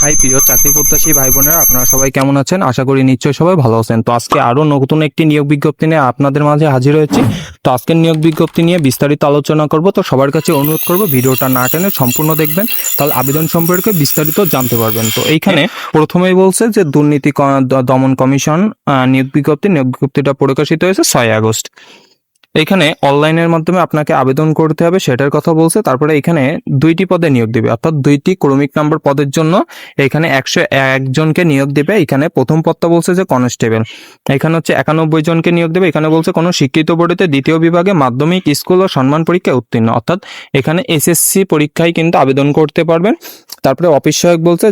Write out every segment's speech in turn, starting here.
High প্রিয় চাকরি প্রত্যাশী ভাই বোনেরা, আপনারা সবাই কেমন আছেন? আশা করি নিশ্চয়ই সবাই ভালো আছেন। তো আজকে আরো নতুন একটি নিয়োগ বিজ্ঞপ্তি নিয়ে আপনাদের মাঝে হাজির হয়েছি। তো আজকের নিয়োগ বিজ্ঞপ্তি নিয়ে বিস্তারিত আলোচনা করব। তো সবার কাছে অনুরোধ করব ভিডিওটা না টেনে সম্পূর্ণ দেখবেন, তাহলে আবেদন সম্পর্কে বিস্তারিত জানতে পারবেন। তো এইখানে প্রথমেই বলছে যে দুর্নীতি দমন কমিশন নিয়োগ বিজ্ঞপ্তিটা প্রকাশিত হয়েছে 6 আগস্ট। এখানে অনলাইনের মাধ্যমে আপনাকে আবেদন করতে হবে, সেটার কথা বলছে। তারপরে এখানে 2টি পদে নিয়োগ দিবে, অর্থাৎ 2টি ক্রমিক নাম্বার পদের জন্য এখানে 101 জনকে নিয়োগ দিবে। এখানে প্রথম পদটা বলছে যে কনস্টেবল, এখানে হচ্ছে 91 জনকে নিয়োগ দেবে। এখানে বলছে কোনো শিক্ষিত বোর্ডেতে দ্বিতীয় বিভাগে মাধ্যমিক, স্কুল ও সম্মান পরীক্ষায় উত্তীর্ণ, অর্থাৎ এখানে এসএসসি পরীক্ষায় কিন্তু আবেদন করতে পারবেন। তারপরে অফিস সহায়ক বলছে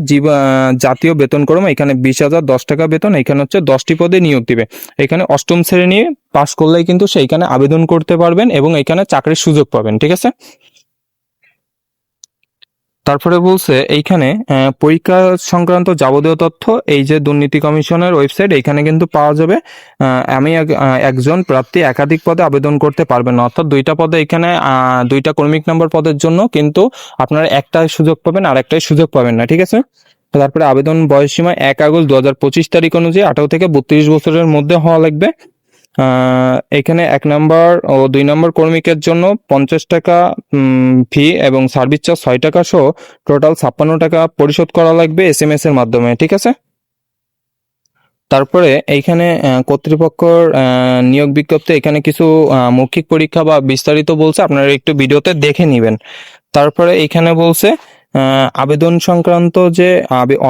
জাতীয় বেতনক্রম, এখানে 20,010 টাকা বেতন। এখানে হচ্ছে 10টি পদে নিয়োগ দিবে। এখানে 8ম শ্রেণী পাস করলেই কিন্তু সেইখানে আবেদন করতে পারবেন এবং এখানে চাকরির সুযোগ পাবেন, ঠিক আছে। তারপরে বলছে এইখানে পরীক্ষা সংক্রান্ত যাবতীয় তথ্য এই যে দুর্নীতি কমিশনের ওয়েবসাইট, এইখানে কিন্তু পাওয়া যাবে। আমি একজন প্রার্থী একাধিক পদে আবেদন করতে পারবেন না, অর্থাৎ 2টা পদে এখানে 2টা ক্রমিক নাম্বার পদের জন্য কিন্তু আপনারা একটাই সুযোগ পাবেন আর একটাই সুযোগ পাবেন না, ঠিক আছে। তারপরে আবেদন বয়সসীমা 1 আগস্ট 2025 তারিখ অনুযায়ী 18 থেকে 32 বছরের মধ্যে হওয়া লাগবে। এখানে 1 নম্বর ও 2 নম্বর কর্মীকের জন্য 50 টাকা ফি এবং সার্ভিস চার্জ 6 টাকা সহ টোটাল 56 টাকা পরিশোধ করা লাগবে SMS এর মাধ্যমে, ঠিক আছে। তারপরে এইখানে কর্তৃপক্ষের নিয়োগ বিজ্ঞপ্তি, এখানে কিছু মৌখিক পরীক্ষা বা বিস্তারিত বলছে, আপনারা একটু ভিডিওতে দেখে নেবেন। তারপরে এইখানে বলছে আবেদন সংক্রান্ত যে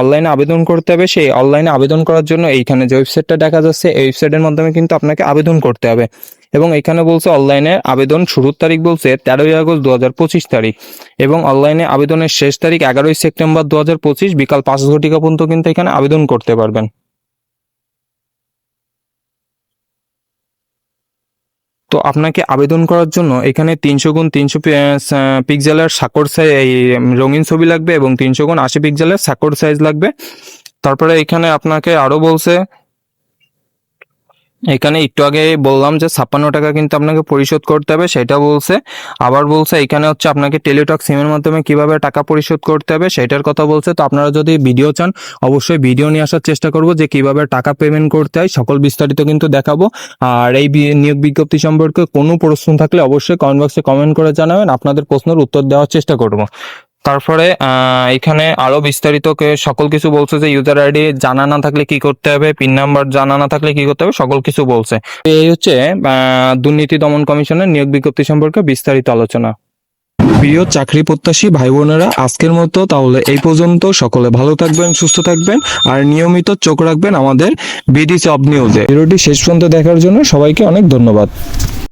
অনলাইনে আবেদন করতে হবে, সেই অনলাইনে আবেদন করার জন্য এইখানে যে ওয়েবসাইটটা দেখা যাচ্ছে, এই ওয়েবসাইটের মাধ্যমে কিন্তু আপনাকে আবেদন করতে হবে। এবং এখানে বলছে অনলাইনে আবেদন শুরুর তারিখ বলছে 13 আগস্ট 2025 তারিখ এবং অনলাইনে আবেদনের শেষ তারিখ 11 সেপ্টেম্বর 2025 বিকাল 5 ঘটিকা পর্যন্ত কিন্তু এখানে আবেদন করতে পারবেন। তো আপনাকে আবেদন করার জন্য এখানে 300x300 পিক্সেলের সাকর সাইজ রঙিন ছবি লাগবে এবং 300x80 পিক্সেলের সাকর সাইজ লাগবে। তারপরে এখানে আপনাকে আরো বলছে, এখানে একটু আগে বললাম যে 56 টাকা কিন্তু আপনাকে পরিশোধ করতে হবে, সেটা বলছে। আবার বলছে এখানে হচ্ছে আপনাকে টেলিটক সিমের মাধ্যমে কিভাবে টাকা পরিশোধ করতে হবে সেটার কথা বলছে। তো আপনারা যদি ভিডিও চান অবশ্যই ভিডিও নিয়ে আসার চেষ্টা করব যে কিভাবে টাকা পেমেন্ট করতে হয়, সকল বিস্তারিত কিন্তু দেখাবো। আর এই নিয়োগ বিজ্ঞপ্তি সম্পর্কে কোনো প্রশ্ন থাকলে অবশ্যই কমেন্ট বক্সে কমেন্ট করে জানাবেন, আপনাদের প্রশ্নের উত্তর দেওয়ার চেষ্টা করব। তারপরে এখানে আরো বিস্তারিত সকল কিছু বলছে যে ইউজার আইডি জানা না থাকলে কি করতে হবে, পিন নাম্বার জানা না থাকলে কি করতে হবে, সকল কিছু বলছে। এই হচ্ছে দুর্নীতি দমন কমিশনের নিয়োগ বিজ্ঞপ্তি সম্পর্কে বিস্তারিত আলোচনা। প্রিয় চাকরি প্রত্যাশী ভাই বোনেরা, আজকের মতো তাহলে এই পর্যন্ত। সকলে ভালো থাকবেন, সুস্থ থাকবেন আর নিয়মিত চোখ রাখবেন আমাদের বিডি জব নিউজে। ভিডিওটি শেষ পর্যন্ত দেখার জন্য সবাইকে অনেক ধন্যবাদ।